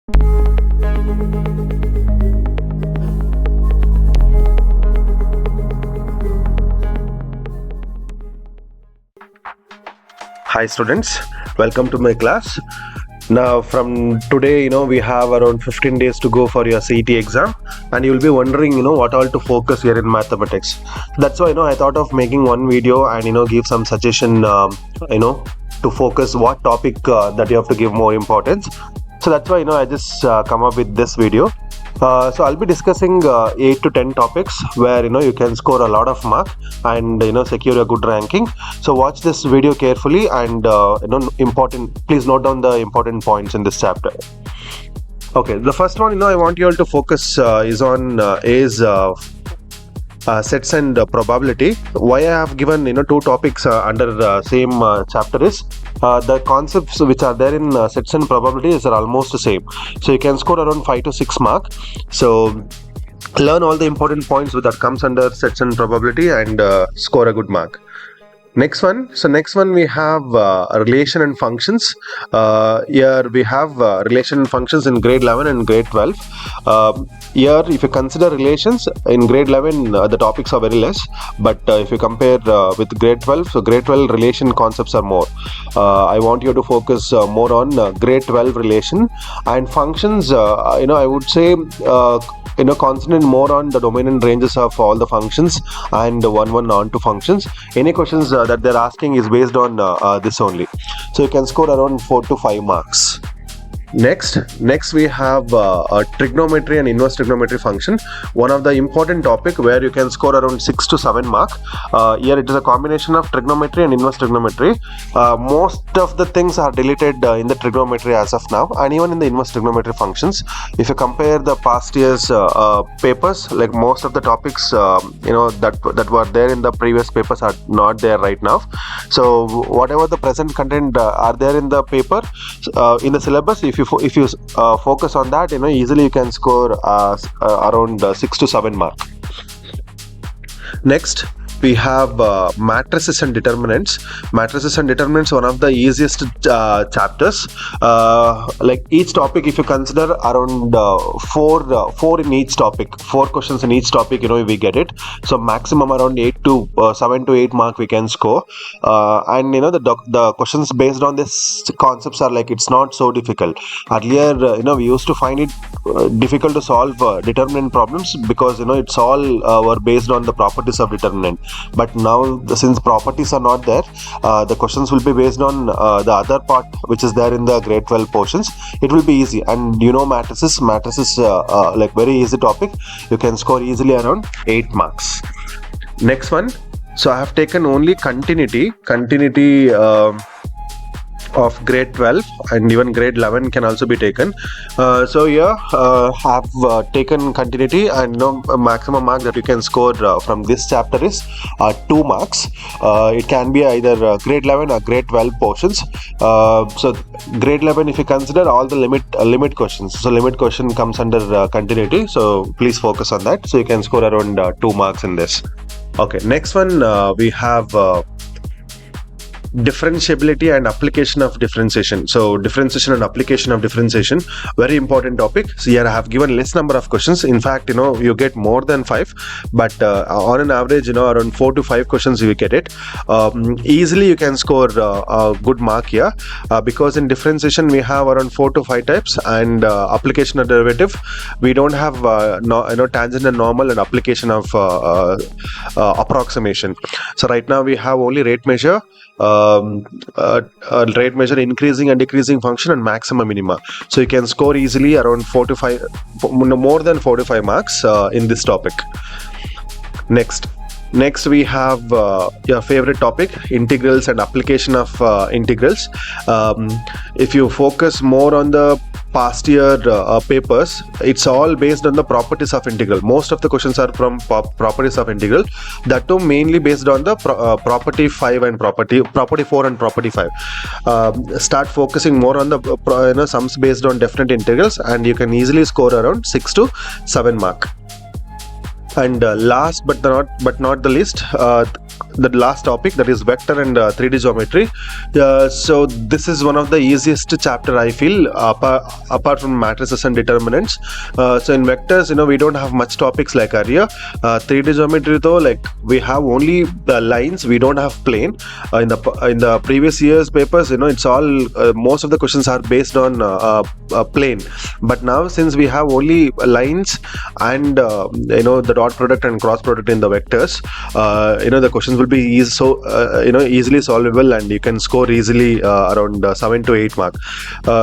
Hi students, welcome to my class. Now from today, we have around 15 days to go for your CET exam, and you'll be wondering, what all to focus here in mathematics. That's why, I thought of making one video and, give some suggestion, to focus what topic that you have to give more importance. So that's why, I just come up with this video. So I'll be discussing 8 to 10 topics where you can score a lot of mark and secure a good ranking. So watch this video carefully and please note down the important points in this chapter. Okay, the first one I want you all to focus is on sets and probability. Why I have given two topics under same chapter is the concepts which are there in sets and probabilities are almost the same, so you can score around 5 to 6 mark. So learn all the important points that comes under sets and probability and score a good mark. Next one we have relation and functions. Here we have relation and functions in grade 11 and grade 12. Here if you consider relations in grade 11, the topics are very less, but if you compare with grade 12, so grade 12 relation concepts are more. I want you to focus more on grade 12 relation and functions. I would say concentrate more on the domain and ranges of all the functions and one on to functions. Any questions that they're asking is based on this only, so you can score around 4 to 5 marks. Next we have trigonometry and inverse trigonometry function, one of the important topic where you can score around 6 to 7 mark. Here it is a combination of trigonometry and inverse trigonometry. Most of the things are deleted in the trigonometry as of now, and even in the inverse trigonometry functions. If you compare the past year's papers, like most of the topics that were there in the previous papers are not there right now. So whatever the present content are there in the paper in the syllabus, if you focus on that, easily you can score around 6 to 7 mark. Next we have matrices and determinants. Matrices and determinants, one of the easiest chapters. Like each topic, if you consider around four in each topic, 4 questions in each topic, we get it. So maximum around 7 to 8 mark we can score. And the questions based on this concepts are like, it's not so difficult. Earlier, we used to find it difficult to solve determinant problems because it's all were based on the properties of determinant. But now, since properties are not there, the questions will be based on the other part which is there in the grade 12 portions. It will be easy, and matrices like very easy topic. You can score easily around 8 marks. Next one, so I have taken only continuity of grade 12, and even grade 11 can also be taken. So here have taken continuity, and a maximum mark that you can score from this chapter is 2 marks. It can be either grade 11 or grade 12 portions. So grade 11, if you consider all the limit questions, so limit question comes under continuity, so please focus on that. So you can score around 2 marks in this. Okay, next one we have differentiability and application of differentiation. So differentiation and application of differentiation, very important topic. So here I have given less number of questions. In fact, you get more than 5, but on an average, around 4 to 5 questions you get it. Easily you can score a good mark here because in differentiation we have around 4 to 5 types, and application of derivative we don't have tangent and normal and application of approximation. So right now we have only rate measure, increasing and decreasing function, and maximum minima. So you can score easily around 4 to 5, more than 4 to 5 marks in this topic. Next we have your favorite topic, integrals and application of integrals. If you focus more on the past year papers, it's all based on the properties of integral. Most of the questions are from properties of integral, that too mainly based on the property 5 and property 4 and property 5. Start focusing more on the sums based on definite integrals, and you can easily score around 6 to 7 mark. And last but not the least, the last topic, that is vector and 3D geometry. So this is one of the easiest chapter I feel, apart from matrices and determinants. So in vectors, we don't have much topics like earlier. 3D geometry though, like we have only the lines, we don't have plane. In the previous year's papers, it's all most of the questions are based on plane. But now since we have only lines and the dot product and cross product in the vectors, the questions will be easily solvable, and you can score easily around 7 to 8 mark.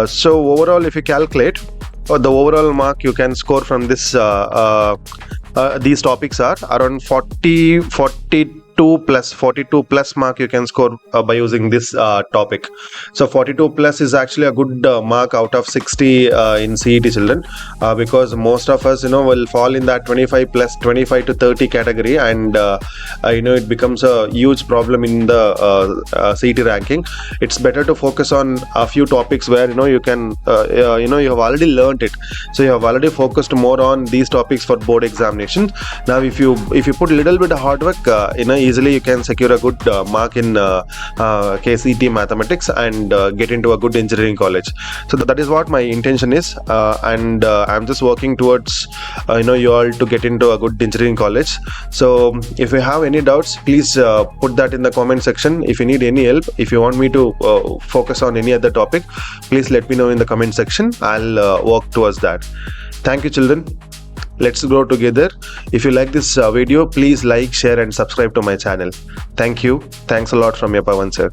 So overall, if you calculate the overall mark you can score from this these topics are around 42 plus mark you can score by using this topic. So 42 plus is actually a good mark out of 60 in CET, children, because most of us will fall in that 25 to 30 category, and it becomes a huge problem in the CET ranking. It's better to focus on a few topics where you can you have already learned it, so you have already focused more on these topics for board examinations. Now if you put a little bit of hard work, easily you can secure a good mark in KCET Mathematics and get into a good engineering college. So that is what my intention is, and I'm just working towards you all to get into a good engineering college. So if you have any doubts, please put that in the comment section. If you need any help, if you want me to focus on any other topic, please let me know in the comment section. I'll work towards that. Thank you, children. Let's grow together. If you like this video, please like, share and subscribe to my channel. Thank you. Thanks a lot from your Pawan sir.